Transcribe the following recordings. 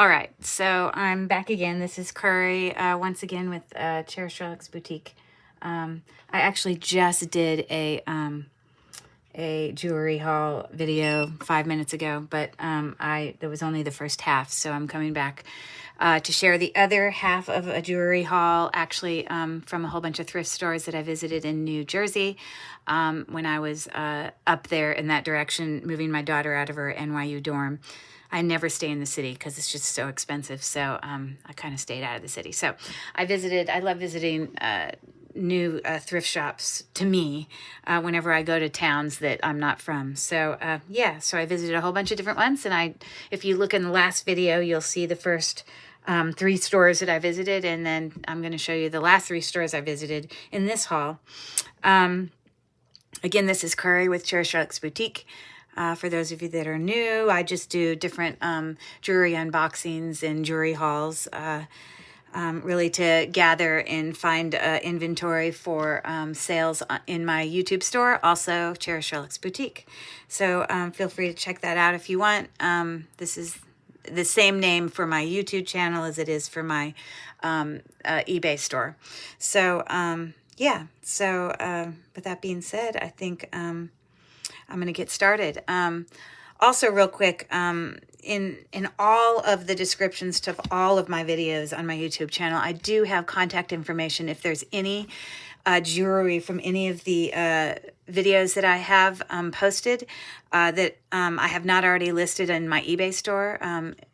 All right, so I'm back again. This is Curry, once again with Cherished Relics Boutique. I actually just did a jewelry haul video 5 minutes ago, but that was only the first half, so I'm coming back to share the other half of a jewelry haul, actually from a whole bunch of thrift stores that I visited in New Jersey when I was up there in that direction, moving my daughter out of her NYU dorm. I never stay in the city because it's just so expensive. So I kind of stayed out of the city. So I love visiting new thrift shops to me whenever I go to towns that I'm not from. So so I visited a whole bunch of different ones. And if you look in the last video, you'll see the first 3 stores that I visited. And then I'm going to show you the last 3 stores I visited in this haul. Again, this is Curry with Cherished Relics Boutique. For those of you that are new, I just do different jewelry unboxings and jewelry hauls, really to gather and find inventory for sales in my YouTube store, also Cherished Relics Boutique. So feel free to check that out if you want. This is the same name for my YouTube channel as it is for my eBay store. So with that being said, I think I'm going to get started. Also, real quick, in all of the descriptions to all of my videos on my YouTube channel, I do have contact information if there's any jewelry from any of the videos that I have posted that I have not already listed in my eBay store.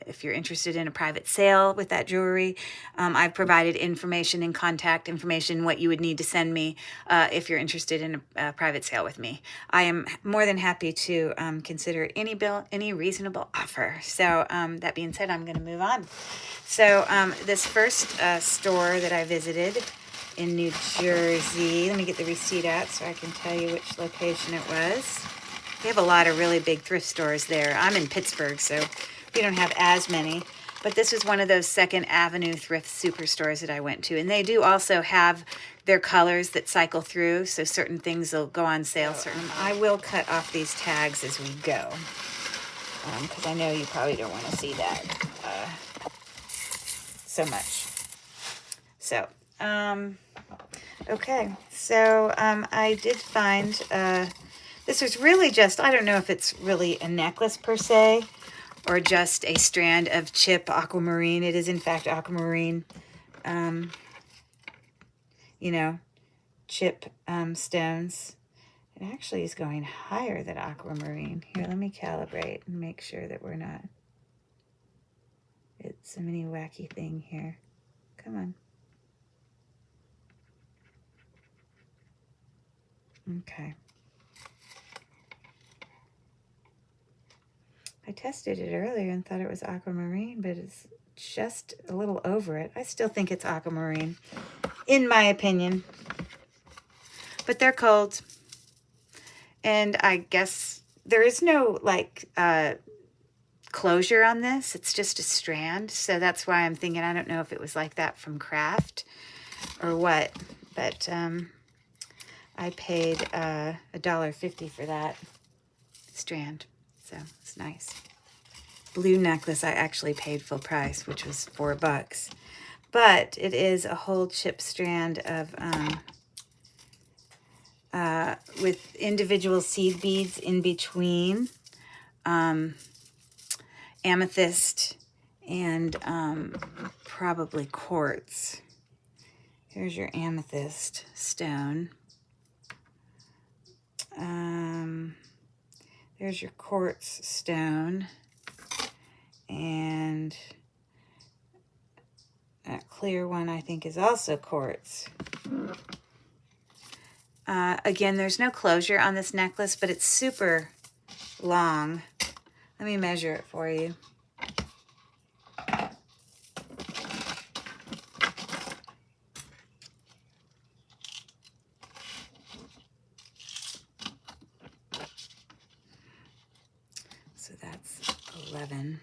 If you're interested in a private sale with that jewelry, I've provided information and contact information, what you would need to send me if you're interested in a private sale with me. I am more than happy to consider any reasonable offer. So that being said, I'm going to move on. So this first store that I visited in New Jersey, let me get the receipt out so I can tell you which location it was. They have a lot of really big thrift stores there. I'm in Pittsburgh, so we don't have as many. But this was one of those Second Avenue thrift superstores that I went to. And they do also have their colors that cycle through, so certain things will go on sale. I will cut off these tags as we go, because I know you probably don't want to see that so much. So, okay. So I did find... this was really just, I don't know if it's really a necklace per se, or just a strand of chip aquamarine. It is in fact aquamarine, chip stones. It actually is going higher than aquamarine. Here, let me calibrate and make sure that we're not, it's a mini wacky thing here. Come on. Okay. I tested it earlier and thought it was aquamarine, but it's just a little over it. I still think it's aquamarine, in my opinion. But they're cold. And I guess there is no, closure on this. It's just a strand. So that's why I'm thinking, I don't know if it was like that from Craft or what. But I paid $1.50 for that strand. So it's nice. Blue necklace, I actually paid full price, which was $4. But it is a whole chip strand of with individual seed beads in between, amethyst, and probably quartz. Here's your amethyst stone. There's your quartz stone, and that clear one I think is also quartz. Again, there's no closure on this necklace, but it's super long. Let me measure it for you. So that's 11.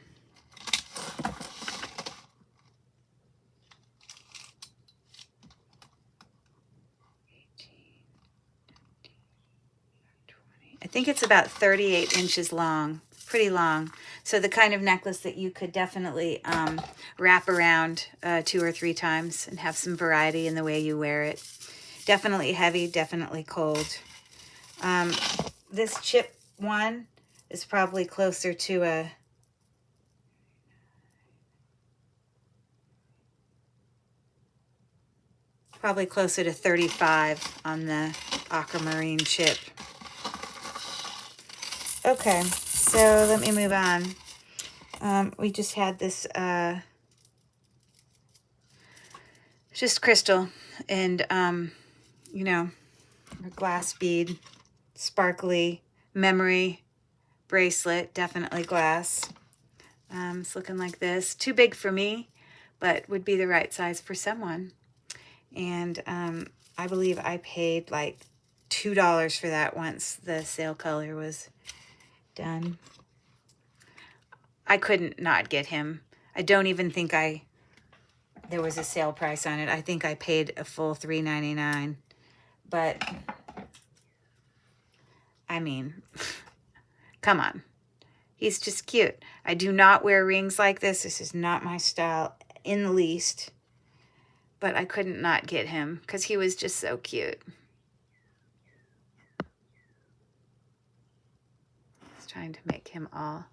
I think it's about 38 inches long, pretty long. So the kind of necklace that you could definitely wrap around 2 or 3 times and have some variety in the way you wear it. Definitely heavy, definitely cold. This chip one is probably closer to a probably closer to 35 on the aquamarine chip. Okay, so let me move on. We just had this just crystal and you know, a glass bead, sparkly memory bracelet, definitely glass. It's looking like this. Too big for me, but would be the right size for someone. And I believe I paid like $2 for that once the sale color was done. I couldn't not get him. I don't even think there was a sale price on it. I think I paid a full $3.99. But I mean, come on. He's just cute. I do not wear rings like this. This is not my style in the least. But I couldn't not get him because he was just so cute. Just trying to make him all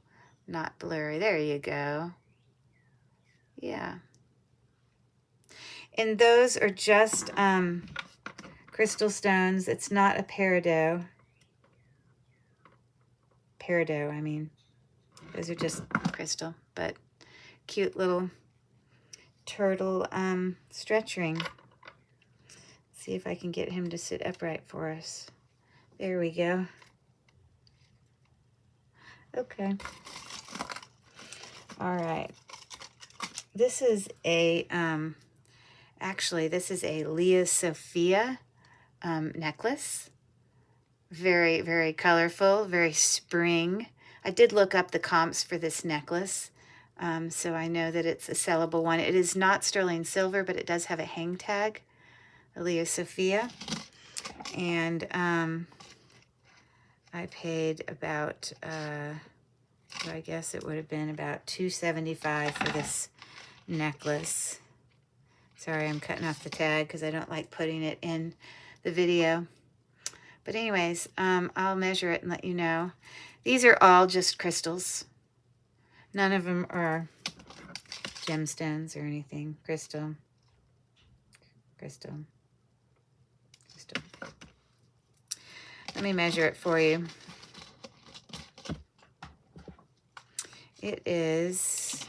not blurry. There you go. Yeah. And those are just crystal stones. It's not a peridot. Peridot, I mean. Those are just crystal, but cute little turtle stretch ring. Let's see if I can get him to sit upright for us. There we go. Okay. All right. This is a, actually, this is a Leah Sophia necklace. Very, very colorful, very spring. I did look up the comps for this necklace, so I know that it's a sellable one. It is not sterling silver, but it does have a hang tag, a Leah Sophia. And I paid about, I guess it would have been about $2.75 for this necklace. Sorry, I'm cutting off the tag because I don't like putting it in the video. But anyways, I'll measure it and let you know. These are all just crystals. None of them are gemstones or anything. Crystal. Crystal. Crystal. Let me measure it for you. It is,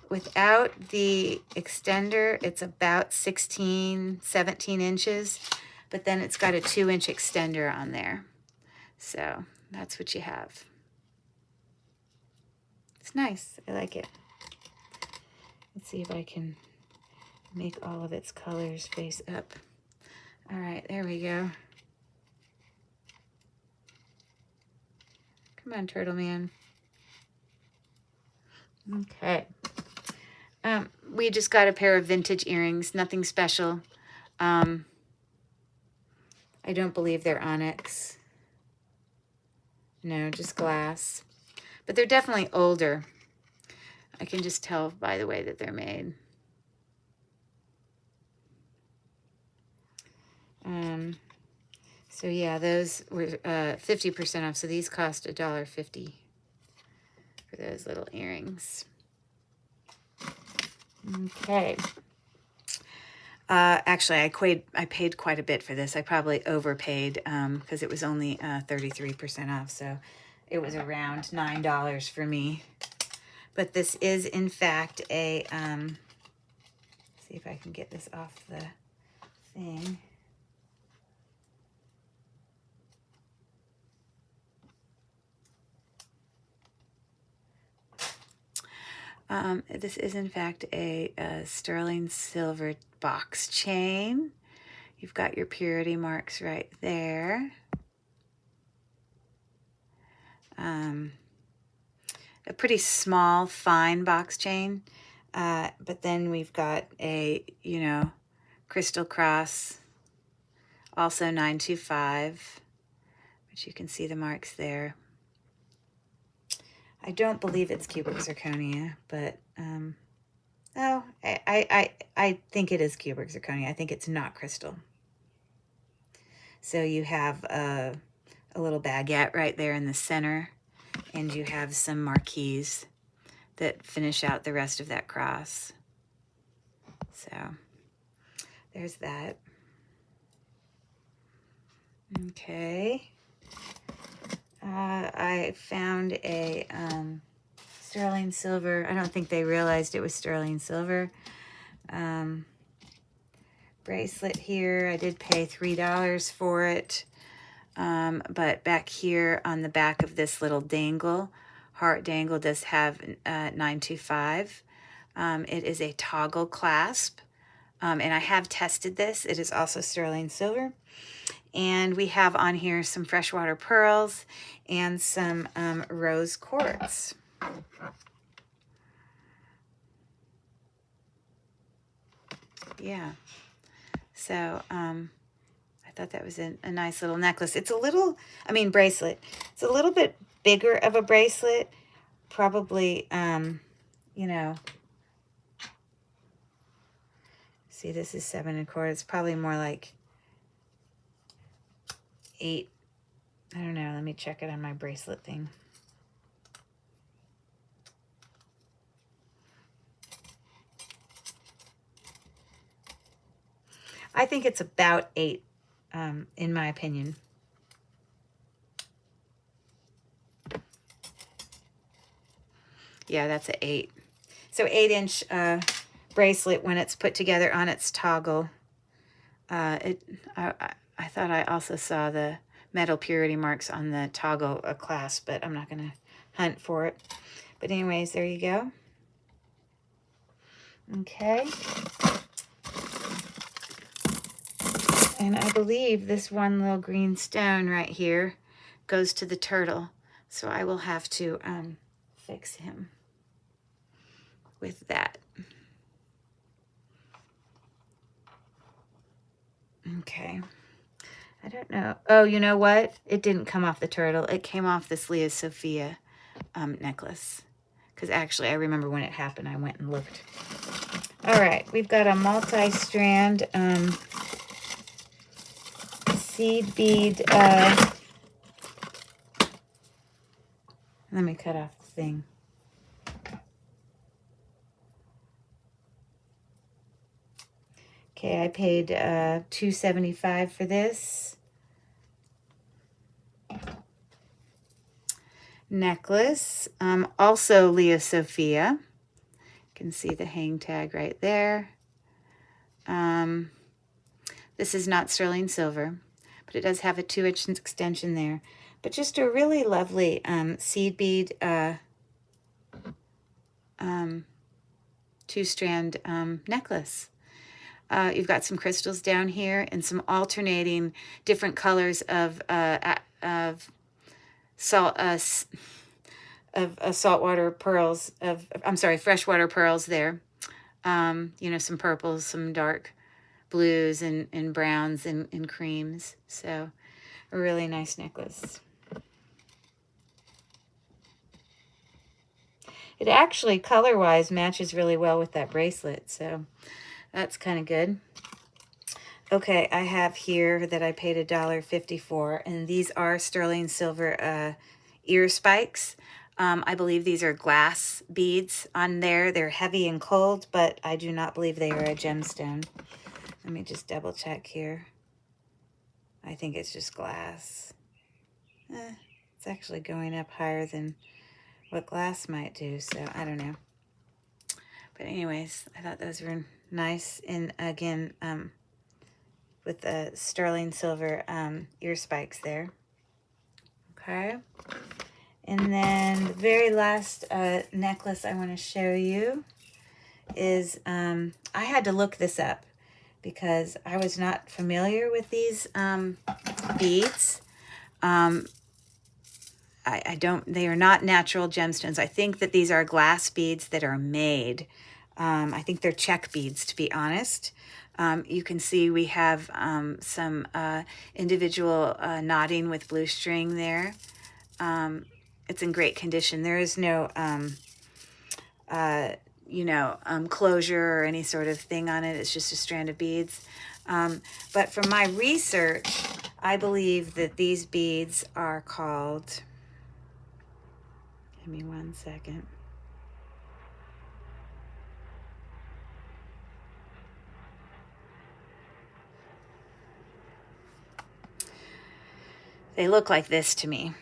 without the extender, it's about 16, 17 inches. But then it's got a 2-inch extender on there. So that's what you have. It's nice. I like it. Let's see if I can make all of its colors face up. All right, there we go. Come on, Turtle Man. Okay. We just got a pair of vintage earrings. Nothing special. I don't believe they're onyx. No, just glass. But they're definitely older. I can just tell by the way that they're made. So yeah, those were 50% off. So these cost $1.50 for those little earrings. Okay. Actually, I paid quite a bit for this. I probably overpaid because it was only 33% off. So it was around $9 for me. But this is, in fact, a, see if I can get this off the thing. This is, in fact, a sterling silver box chain. You've got your purity marks right there. A pretty small, fine box chain. But then we've got a, you know, crystal cross, also 925, which you can see the marks there. I don't believe it's cubic zirconia, but oh, I think it is cubic zirconia. I think it's not crystal. So you have a little baguette right there in the center, and you have some marquees that finish out the rest of that cross. So there's that. Okay. I found a sterling silver. I don't think they realized it was sterling silver. Bracelet here. I did pay $3 for it. But back here on the back of this little dangle, heart dangle, does have 925. It is a toggle clasp. And I have tested this. It is also sterling silver. And we have on here some freshwater pearls and some rose quartz. Yeah. So I thought that was a nice little necklace. It's a little, I mean bracelet. It's a little bit bigger of a bracelet. Probably, you know, see, this is 7 1/4. It's probably more like 8. I don't know. Let me check it on my bracelet thing. I think it's about 8, in my opinion. Yeah, that's an 8. So 8-inch bracelet when it's put together on its toggle. I thought I also saw the metal purity marks on the toggle clasp, but I'm not going to hunt for it. But anyways, there you go. Okay. And I believe this one little green stone right here goes to the turtle. So I will have to fix him with that. Okay. I don't know. Oh, you know what? It didn't come off the turtle. It came off this Leah Sophia necklace. Because actually, I remember when it happened, I went and looked. All right. We've got a multi-strand seed bead. Let me cut off the thing. Okay, I paid $2.75 for this necklace. Also Leah Sophia. You can see the hang tag right there. This is not sterling silver, but it does have a 2-inch extension there. But just a really lovely seed bead 2-strand necklace. You've got some crystals down here and some alternating different colors of saltwater pearls. Freshwater pearls there. You know, some purples, some dark blues and browns and creams. So a really nice necklace. It actually color-wise matches really well with that bracelet. So that's kind of good. Okay, I have here that I paid $1.50 for, and these are sterling silver ear spikes. I believe these are glass beads on there. They're heavy and cold, but I do not believe they are a gemstone. Let me just double check here. I think it's just glass. It's actually going up higher than what glass might do, so I don't know. But anyways, I thought those were nice. And again, with the sterling silver ear spikes there. Okay. And then the very last necklace I want to show you is, I had to look this up because I was not familiar with these beads. They are not natural gemstones. I think that these are glass beads that are made. I think they're check beads, to be honest. You can see we have some individual knotting with blue string there. it's in great condition. There is no, closure or any sort of thing on it. It's just a strand of beads. But from my research, I believe that these beads are called, give me one second. They look like this to me.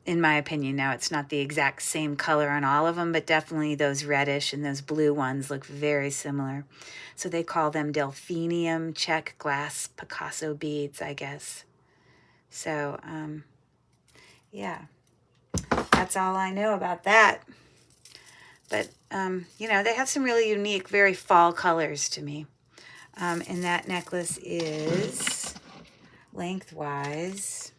In my opinion. Now, it's not the exact same color on all of them, but definitely those reddish and those blue ones look very similar. So they call them delphinium check glass Picasso beads, I guess. So, yeah, that's all I know about that. But, they have some really unique, very fall colors to me. And that necklace is lengthwise.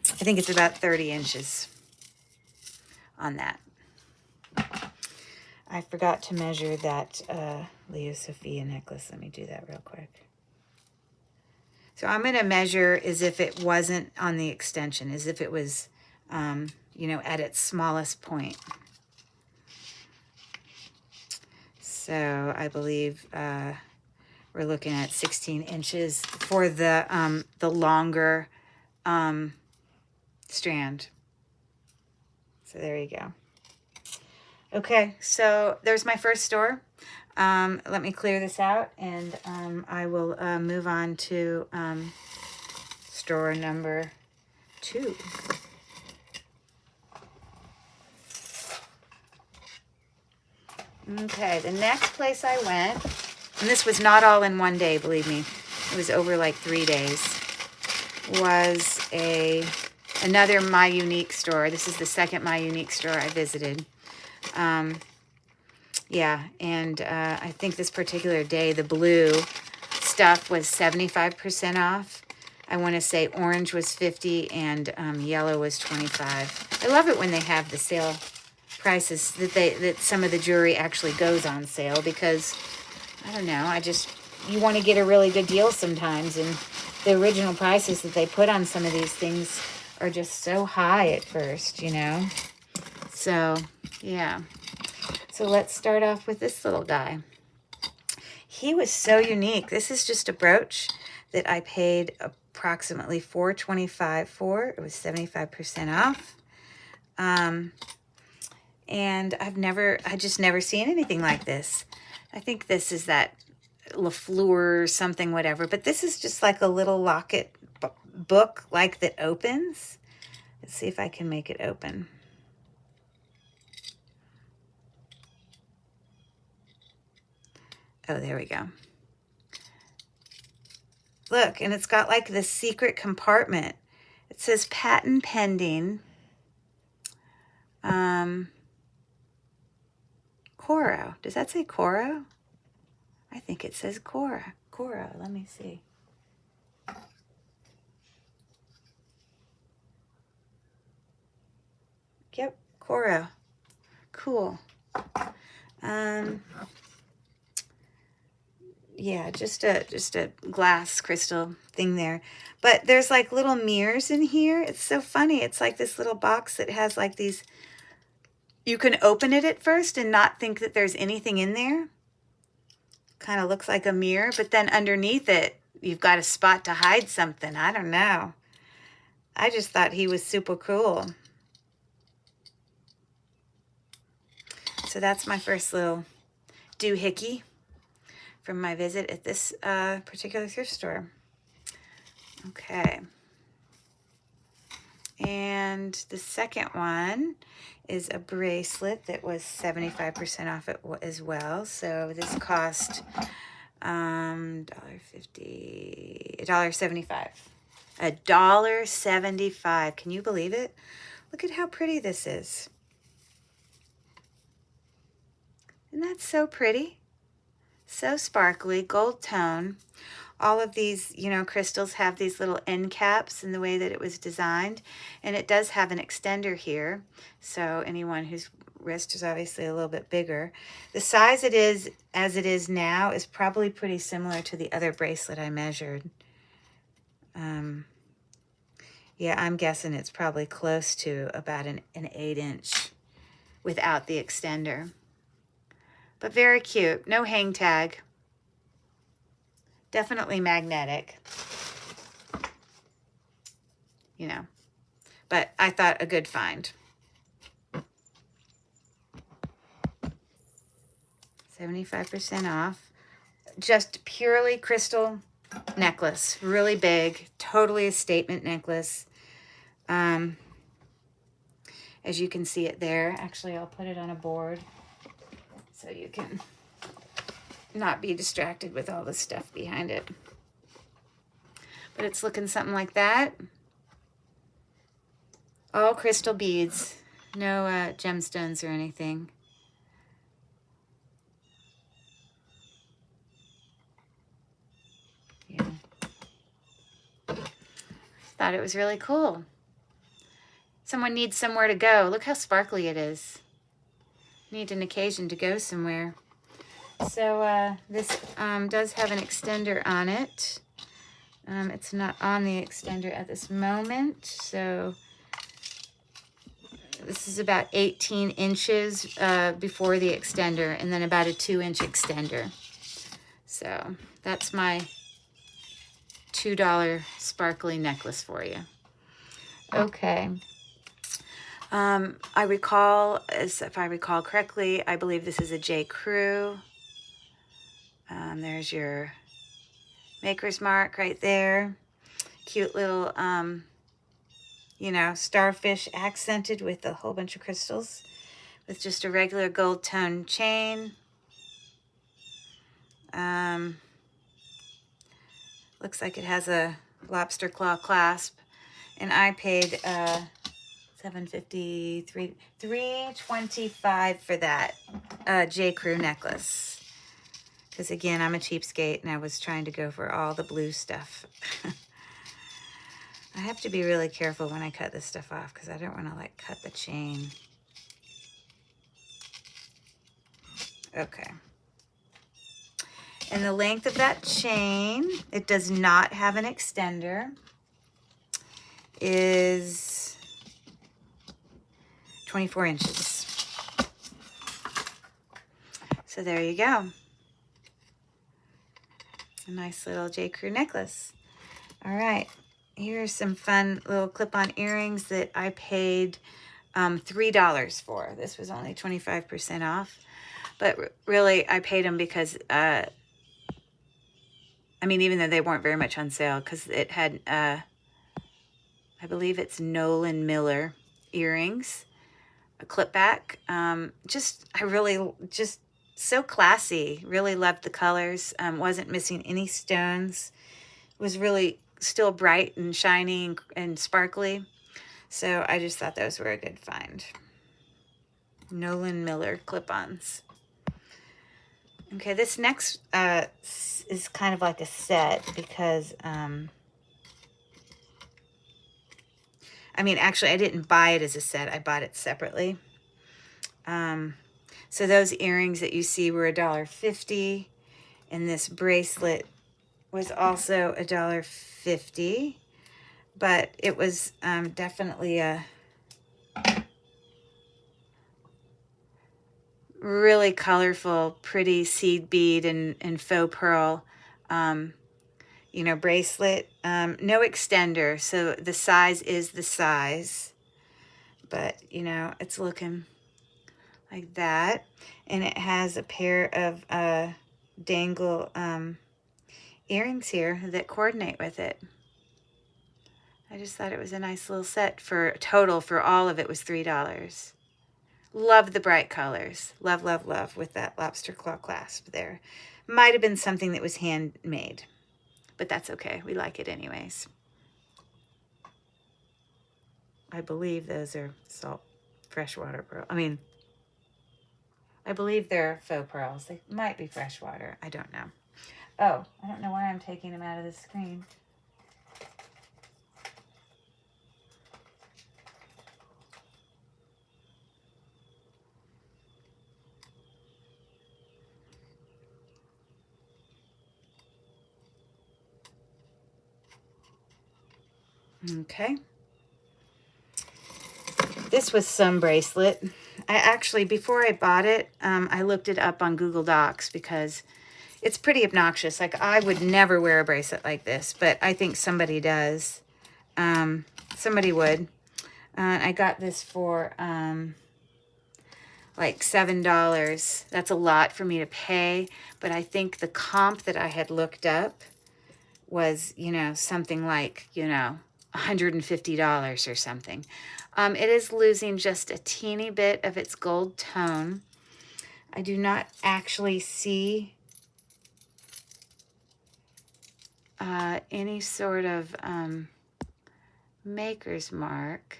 I think it's about 30 inches on that. I forgot to measure that Leo Sophia necklace. Let me do that real quick. So I'm going to measure as if it wasn't on the extension, as if it was, at its smallest point. So I believe we're looking at 16 inches for the longer strand. So there you go. Okay, so there's my first store. Let me clear this out, and I will move on to store number 2. Okay, the next place I went, and this was not all in one day, believe me. It was over like 3 days, was another My Unique store. This is the second My Unique store I visited. I think this particular day, the blue stuff was 75% off. I want to say orange was 50 and yellow was 25. I love it when they have the sale prices, that some of the jewelry actually goes on sale, because, I don't know, you want to get a really good deal sometimes, and the original prices that they put on some of these things are just so high at first, So, yeah. So let's start off with this little guy. He was so unique. This is just a brooch that I paid approximately $4.25 for. It was 75% off. And I just never seen anything like this. I think this is that LaFleur or something, whatever. But this is just like a little locket book like that opens. Let's see if I can make it open. Oh, there we go. Look, and it's got like this secret compartment. It says patent pending. Coro. Does that say Coro? I think it says Coro. Let me see. Yep, Coro. Cool. Yeah, just a glass crystal thing there. But there's like little mirrors in here. It's so funny. It's like this little box that has like these. You can open it at first and not think that there's anything in there. Kind of looks like a mirror, but then underneath it, you've got a spot to hide something. I don't know. I just thought he was super cool. So that's my first little doohickey from my visit at this particular thrift store. Okay. And the second one is a bracelet that was 75% off as well. So this cost $1.50, $1.75. $1.75. Can you believe it? Look at how pretty this is. Isn't that so pretty? So sparkly, gold tone. all of these, you know, crystals have these little end caps in the way that it was designed. And it does have an extender here. So anyone whose wrist is obviously a little bit bigger. The size it is, as it is now, is probably pretty similar to the other bracelet I measured. Yeah, I'm guessing it's probably close to about an 8-inch without the extender. But very cute. No hang tag. Definitely magnetic. You know, but I thought a good find. 75% off. Just purely crystal necklace. Really big. Totally a statement necklace. As you can see it there. Actually, I'll put it on a board so you can not be distracted with all the stuff behind it. But it's looking something like that. All crystal beads. No gemstones or anything. Yeah. Thought it was really cool. Someone needs somewhere to go. Look how sparkly it is. Need an occasion to go somewhere. So this does have an extender on it. It's not on the extender at this moment. So this is about 18 inches before the extender, and then about a 2-inch extender. So that's my $2 sparkly necklace for you. Okay. I recall, if I recall correctly, I believe this is a J. Crew. There's your maker's mark right there. Cute little, you know, starfish accented with a whole bunch of crystals with just a regular gold tone chain. Looks like it has a lobster claw clasp, and I paid $7.50, $3.25 for that J. Crew necklace. Because again, I'm a cheapskate and I was trying to go for all the blue stuff. I have to be really careful when I cut this stuff off because I don't want to like cut the chain. Okay. And the length of that chain, it does not have an extender, is 24 inches. So there you go. A nice little J. Crew necklace. All right. Here's some fun little clip-on earrings that I paid $3 for. This was only 25% off. But really, I paid them because, I mean, even though they weren't very much on sale, because it had, I believe it's Nolan Miller earrings, a clip back. I really just so classy. Really loved the colors. Wasn't missing any stones. Was really still bright and shiny and sparkly. So I just thought those were a good find. Nolan Miller clip-ons. Okay, this next is kind of like a set because, I mean, actually, I didn't buy it as a set. I bought it separately. So those earrings that you see were $1.50, and this bracelet was also $1.50, but it was definitely a really colorful, pretty seed bead and faux pearl, you know, bracelet. No extender, so the size is the size, but, you know, it's looking like that. And it has a pair of dangle earrings here that coordinate with it. I just thought it was a nice little set. For total for all of it was $3. Love the bright colors. Love, love, love with that lobster claw clasp there. Might have been something that was handmade, but that's okay. We like it anyways. I believe those are freshwater pearl. I believe they're faux pearls. They might be freshwater. I don't know. Oh, I don't know why I'm taking them out of the screen. Okay. This was some bracelet. I actually, before I bought it, I looked it up on Google Docs because it's pretty obnoxious. Like, I would never wear a bracelet like this, but I think somebody does. Somebody would. I got this for like $7. That's a lot for me to pay, but I think the comp that I had looked up was, you know, something like, you know, $150 or something. It is losing just a teeny bit of its gold tone. I do not actually see any sort of maker's mark.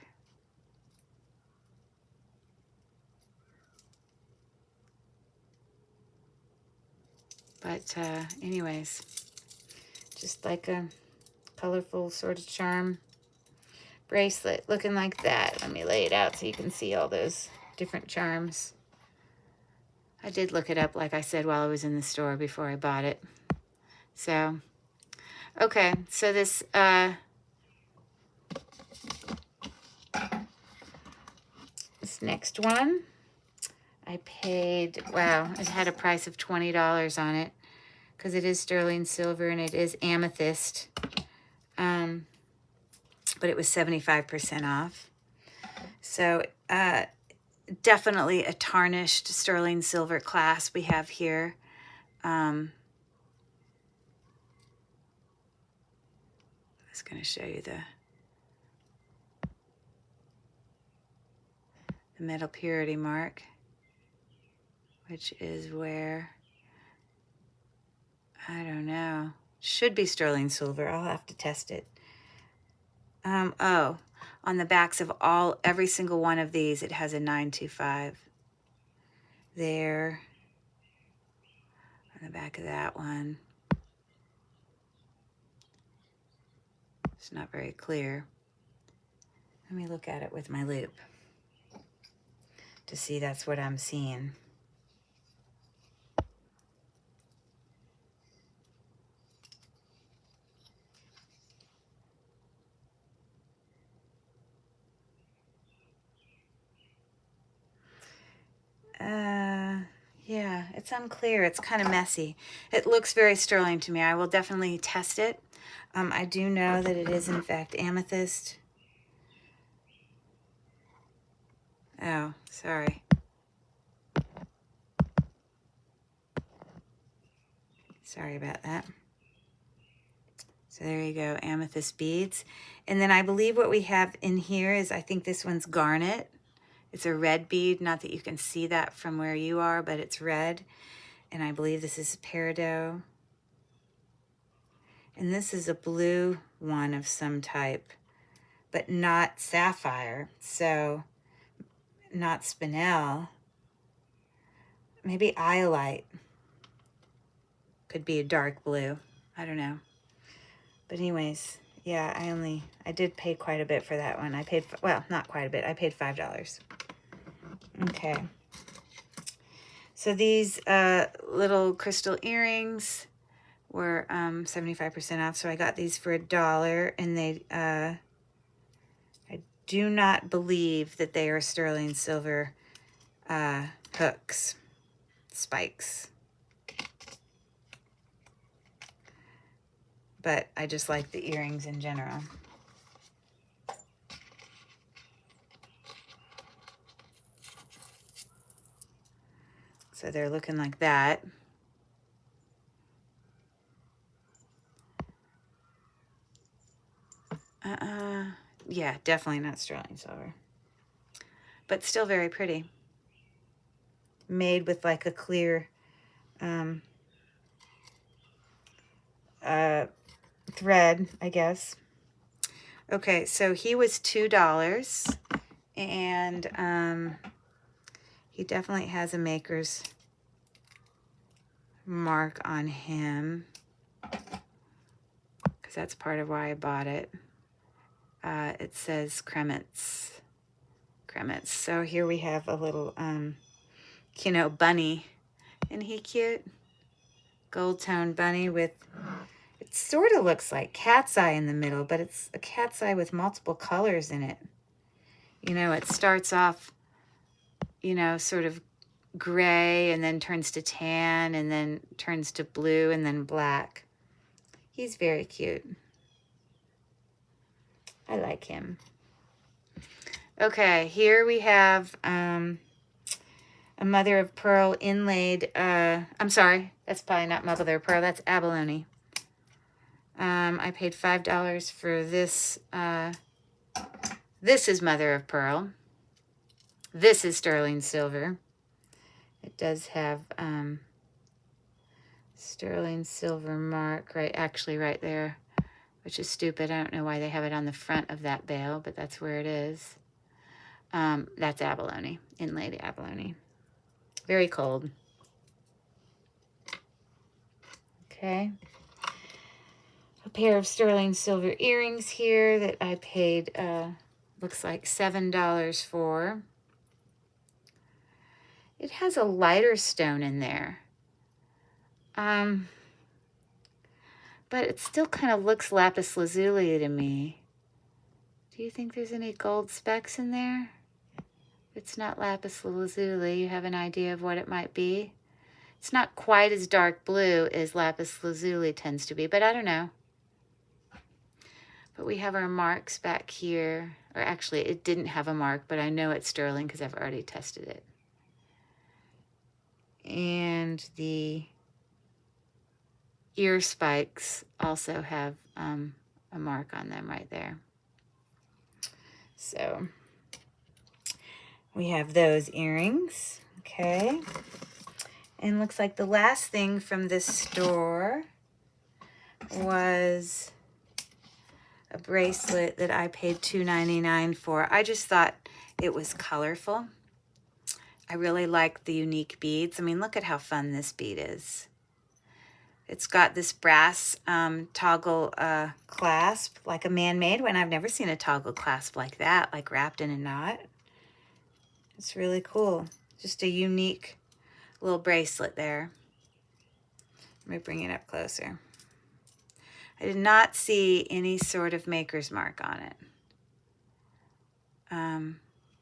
But anyways, just like a colorful sort of charm bracelet looking like that. Let me lay it out so you can see all those different charms. I did look it up, like I said, while I was in the store before I bought it. So, okay, so this this next one, I paid, wow, it had a price of $20 on it because it is sterling silver and it is amethyst. But it was 75% off. So definitely a tarnished sterling silver clasp we have here. I was going to show you the metal purity mark, which is where, I don't know, should be sterling silver. I'll have to test it. Oh, on the backs of every single one of these, it has a 925. There, on the back of that one. It's not very clear. Let me look at it with my loupe to see that's what I'm seeing. Yeah, it's unclear. It's kind of messy. It looks very sterling to me. I will definitely test it. I do know that it is in fact amethyst. Oh, sorry. Sorry about that. So there you go, amethyst beads. And then I believe what we have in here is, I think this one's garnet. It's a red bead, not that you can see that from where you are, but it's red. And I believe this is peridot. And this is a blue one of some type, but not sapphire. So not spinel. Maybe iolite. Could be a dark blue. I don't know. But anyways, yeah, I did pay quite a bit for that one. I paid, well, not quite a bit. I paid $5. Okay. So these little crystal earrings were 75% off. So I got these for $1, and they, I do not believe that they are sterling silver hooks, spikes. But I just like the earrings in general. So they're looking like that. Yeah, definitely not sterling silver. But still very pretty. Made with like a clear thread, I guess. Okay, so he was $2, and he definitely has a maker's mark on him. that's part of why I bought it. It says Kremets. So here we have a little, you know, bunny. Isn't he cute? Gold tone bunny with, it sort of looks like cat's eye in the middle, but it's a cat's eye with multiple colors in it. You know, it starts off, you know, sort of gray and then turns to tan and then turns to blue and then black. He's very cute. I like him. Okay, here we have a mother of pearl inlaid, I'm sorry, that's probably not mother of pearl, that's abalone. I paid $5 for this. This is mother of pearl. This is sterling silver. It does have sterling silver mark actually right there, which is stupid. I don't know why they have it on the front of that bale, but that's where it is. That's abalone, inlaid abalone. Very cold. Okay. A pair of sterling silver earrings here that I paid, looks like $7 for. It has a lighter stone in there. But it still kind of looks lapis lazuli to me. Do you think there's any gold specks in there? If it's not lapis lazuli, you have an idea of what it might be? It's not quite as dark blue as lapis lazuli tends to be, but I don't know. But we have our marks back here. Or actually, it didn't have a mark, but I know it's sterling because I've already tested it. And the ear spikes also have a mark on them right there. So we have those earrings, okay. And looks like the last thing from this store was a bracelet that I paid $2.99 for. I just thought it was colorful. I really like the unique beads. I mean, look at how fun this bead is. It's got this brass toggle clasp, like a man-made one. I've never seen a toggle clasp like that, like wrapped in a knot. It's really cool. Just a unique little bracelet there. Let me bring it up closer. I did not see any sort of maker's mark on it.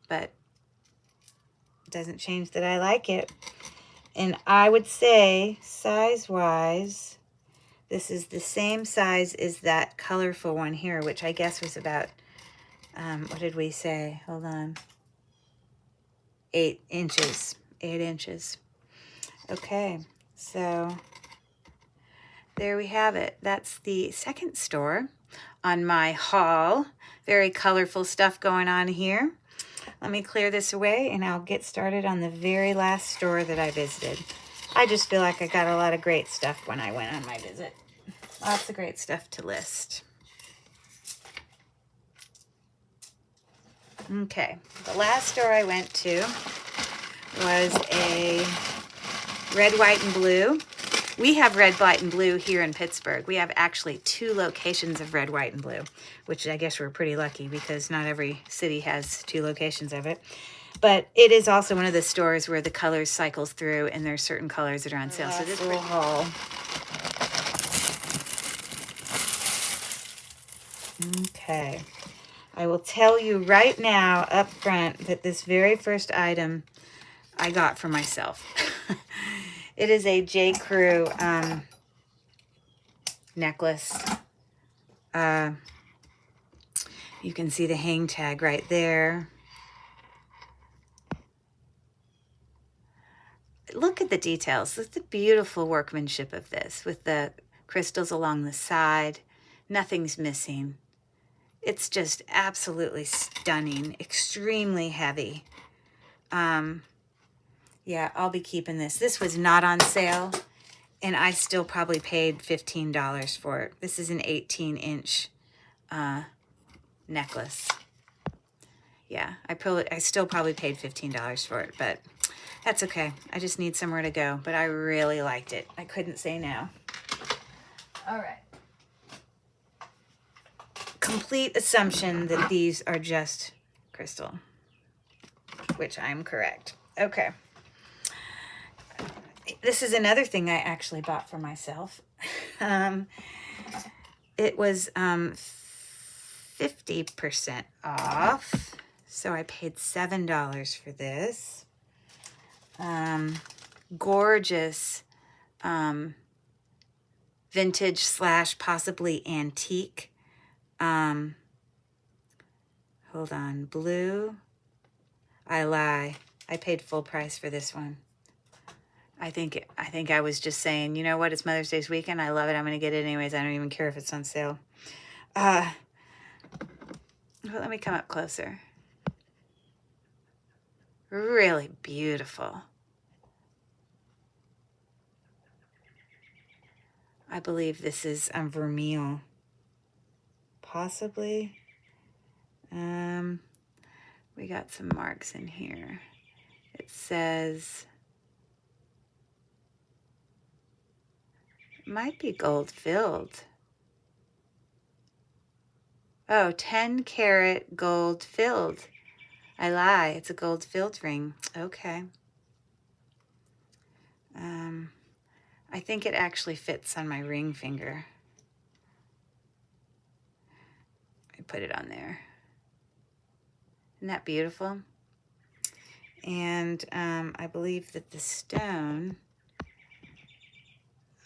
But it doesn't change that I like it. And I would say, size-wise, this is the same size as that colorful one here, which I guess was about, what did we say? Hold on. 8 inches. 8 inches. Okay, so there we have it. That's the second store on my haul. Very colorful stuff going on here. Let me clear this away and I'll get started on the very last store that I visited. I just feel like I got a lot of great stuff when I went on my visit. Lots of great stuff to list. Okay, the last store I went to was a red, white, and blue. We have red, white, and blue here in Pittsburgh. We have actually 2 locations of red, white, and blue, which I guess we're pretty lucky because not every city has 2 locations of it. But it is also one of the stores where the colors cycles through and there's certain colors that are on sale. So this little haul. Okay. I will tell you right now up front that this very first item I got for myself. It is a J. Crew necklace. You can see the hang tag right there. Look at the details. Look at the beautiful workmanship of this with the crystals along the side. Nothing's missing. It's just absolutely stunning. Extremely heavy. Yeah, I'll be keeping this. This was not on sale, and I still probably paid $15 for it. This is an 18-inch necklace. Yeah, I still probably paid $15 for it, but that's okay. I just need somewhere to go, but I really liked it. I couldn't say no. All right. complete assumption that these are just crystal, which I'm correct. Okay. This is another thing I actually bought for myself. It was 50% off, so I paid $7 for this. Gorgeous vintage slash possibly antique. Hold on, blue. I lie. I paid full price for this one. I think I was just saying, you know what, it's Mother's Day's weekend. I love it. I'm going to get it anyways. I don't even care if it's on sale. But let me come up closer. Really beautiful. I believe this is vermeil. Possibly. We got some marks in here. It says, it might be gold filled. Oh, 10 karat gold filled. I lie, it's a gold filled ring. Okay. I think it actually fits on my ring finger. I put it on there. Isn't that beautiful? And I believe that the stone,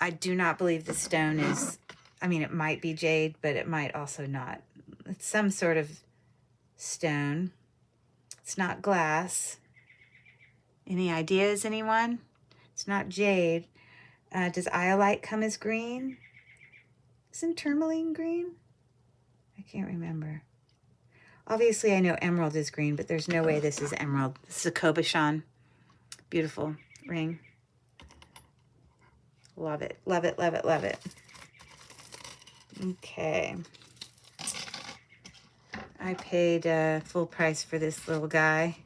I do not believe the stone is, I mean, it might be jade, but it might also not. It's some sort of stone. It's not glass. Any ideas, anyone? It's not jade. Does iolite come as green? Isn't tourmaline green? I can't remember. Obviously, I know emerald is green, but there's no way this is emerald. This is a cabochon. Beautiful ring. Love it, love it, love it, love it. Okay. I paid full price for this little guy.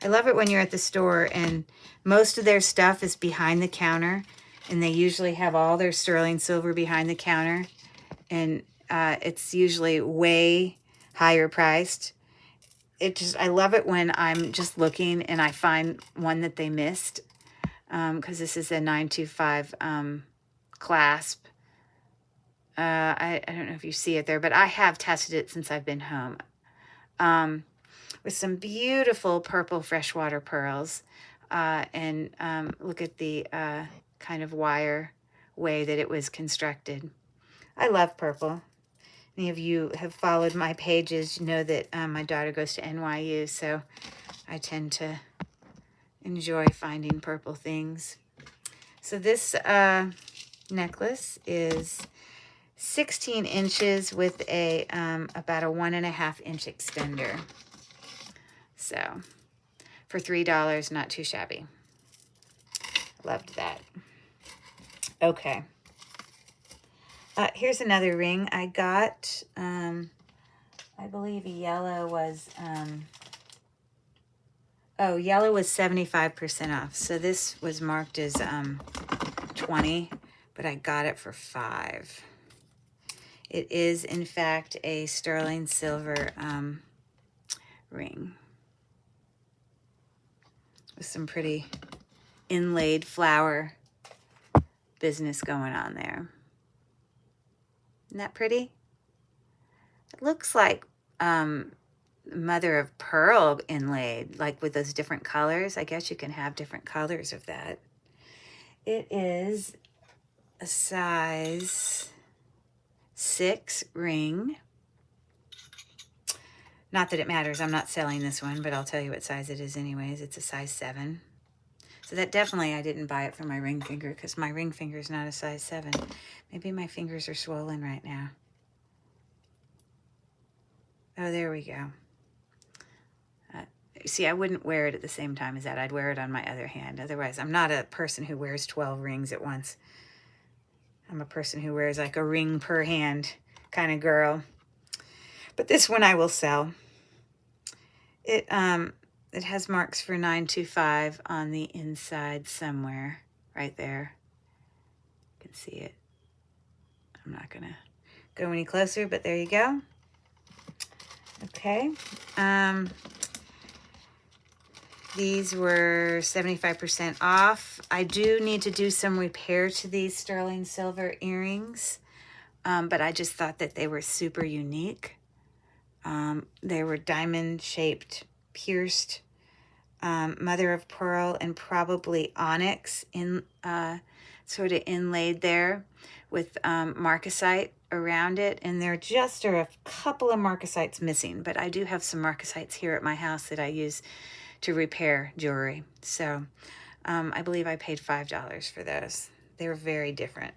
I love it when you're at the store and most of their stuff is behind the counter, and they usually have all their sterling silver behind the counter, and it's usually way higher priced. I love it when I'm just looking and I find one that they missed, because this is a 925 clasp. I don't know if you see it there, but I have tested it since I've been home. With some beautiful purple freshwater pearls. And look at the kind of wire way that it was constructed. I love purple. Any of you have followed my pages, you know that my daughter goes to NYU, so I tend to enjoy finding purple things. So this necklace is 16 inches with a about a 1.5 inch extender. So for $3, not too shabby. Loved that. Okay. Here's another ring I got. I believe yellow was, yellow was 75% off. So this was marked as 20, but I got it for $5. It is, in fact, a sterling silver ring with some pretty inlaid flower business going on there. Isn't that pretty? It looks like mother of pearl inlaid, like with those different colors. I guess you can have different colors of that. It is a size 6 ring. Not that it matters. I'm not selling this one, but I'll tell you what size it is anyways. It's a size 7. So that definitely, I didn't buy it for my ring finger because my ring finger is not a size 7. Maybe my fingers are swollen right now. Oh, there we go. See, I wouldn't wear it at the same time as that. I'd wear it on my other hand. Otherwise, I'm not a person who wears 12 rings at once. I'm a person who wears like a ring per hand kind of girl. But this one I will sell. It has marks for 925 on the inside somewhere, right there. You can see it. I'm not gonna go any closer, but there you go. Okay. These were 75% off. I do need to do some repair to these sterling silver earrings, but I just thought that they were super unique. They were diamond-shaped, pierced, mother of pearl, and probably onyx in sort of inlaid there with marcasite around it. And there just are a couple of marcasites missing, but I do have some marcasites here at my house that I use to repair jewelry. So I believe I paid $5 for those. They were very different.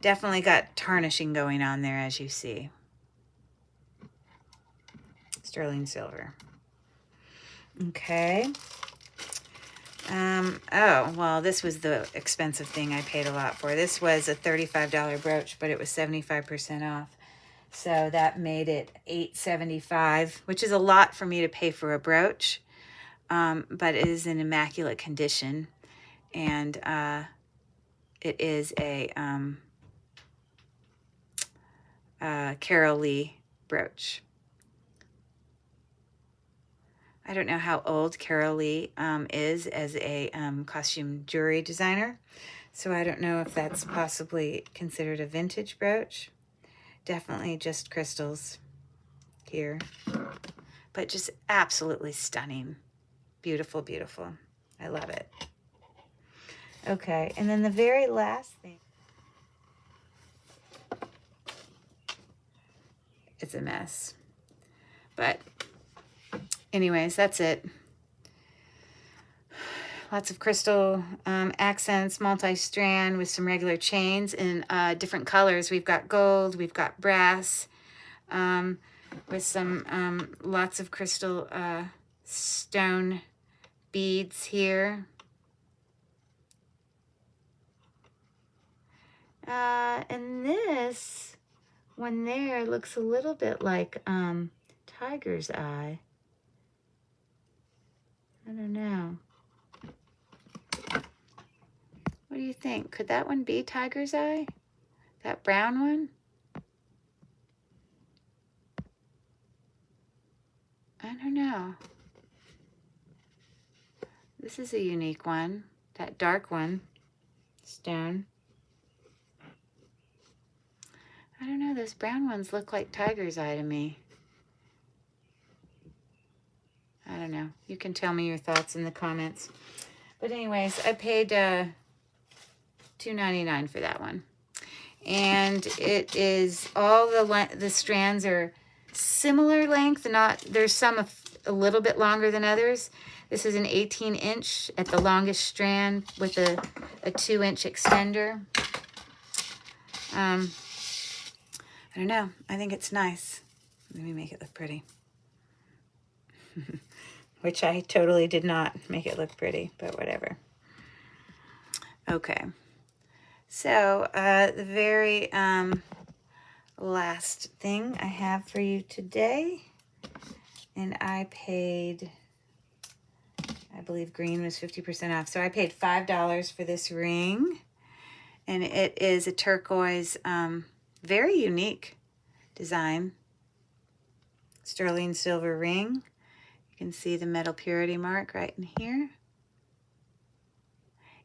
Definitely got tarnishing going on there, as you see. Sterling silver. Okay. Oh, well, this was the expensive thing I paid a lot for. This was a $35 brooch, but it was 75% off. So that made it $8.75, which is a lot for me to pay for a brooch, but it is in immaculate condition. And it is a Carol Lee brooch. I don't know how old Carol Lee is as a costume jewelry designer, so I don't know if that's possibly considered a vintage brooch. Definitely just crystals here, but just absolutely stunning. Beautiful, beautiful. I love it. Okay, and then the very last thing. It's a mess, but anyways, that's it. Lots of crystal accents, multi-strand with some regular chains in different colors. We've got gold, we've got brass, with some lots of crystal stone beads here. And this one there looks a little bit like tiger's eye. I don't know. What do you think? Could that one be tiger's eye? That brown one? I don't know. This is a unique one. That dark one. Stone. I don't know. Those brown ones look like tiger's eye to me. I don't know. You can tell me your thoughts in the comments. But anyways, I paid $2.99 for that one. And it is all the strands are similar length. There's some a little bit longer than others. This is an 18-inch at the longest strand with a 2-inch extender. I don't know. I think it's nice. Let me make it look pretty. Which I totally did not make it look pretty, but whatever. Okay. So the very last thing I have for you today, and I paid, I believe green was 50% off. So I paid $5 for this ring, and it is a turquoise, very unique design, sterling silver ring. You can see the metal purity mark right in here.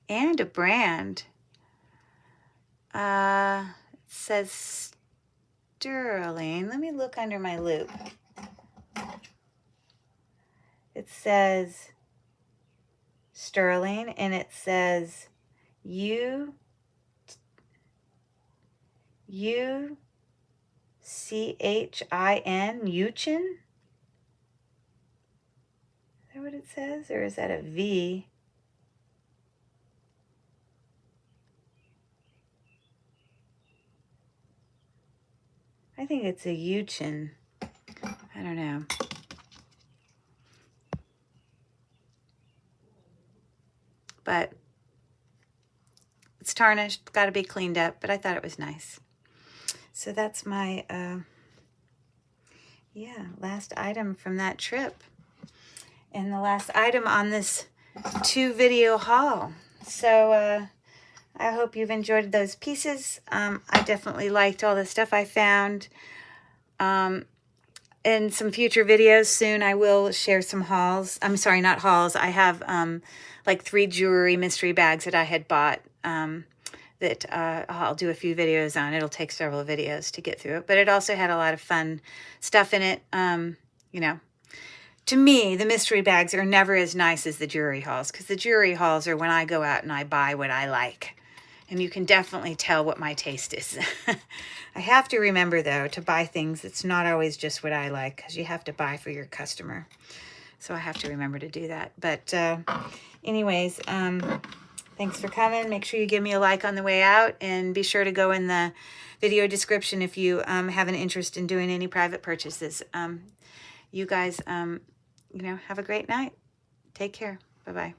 And a brand. It says sterling. Let me look under my loupe. It says sterling, and it says UCHIN. UCHIN? Is that what it says? Or is that a V? I think it's a UCHIN. I don't know. But it's tarnished, got to be cleaned up, but I thought it was nice. So that's my, last item from that trip. And the last item on this 2-video haul. So I hope you've enjoyed those pieces. I definitely liked all the stuff I found. In some future videos soon, I will share some hauls. I'm sorry, not hauls. I have like 3 jewelry mystery bags that I had bought that I'll do a few videos on. It'll take several videos to get through it, but it also had a lot of fun stuff in it. You know, to me, the mystery bags are never as nice as the jewelry hauls, because the jewelry hauls are when I go out and I buy what I like. And you can definitely tell what my taste is. I have to remember, though, to buy things that's not always just what I like, because you have to buy for your customer. So I have to remember to do that. But anyways, thanks for coming. Make sure you give me a like on the way out, and be sure to go in the video description if you have an interest in doing any private purchases. You guys, you know, have a great night. Take care. Bye-bye.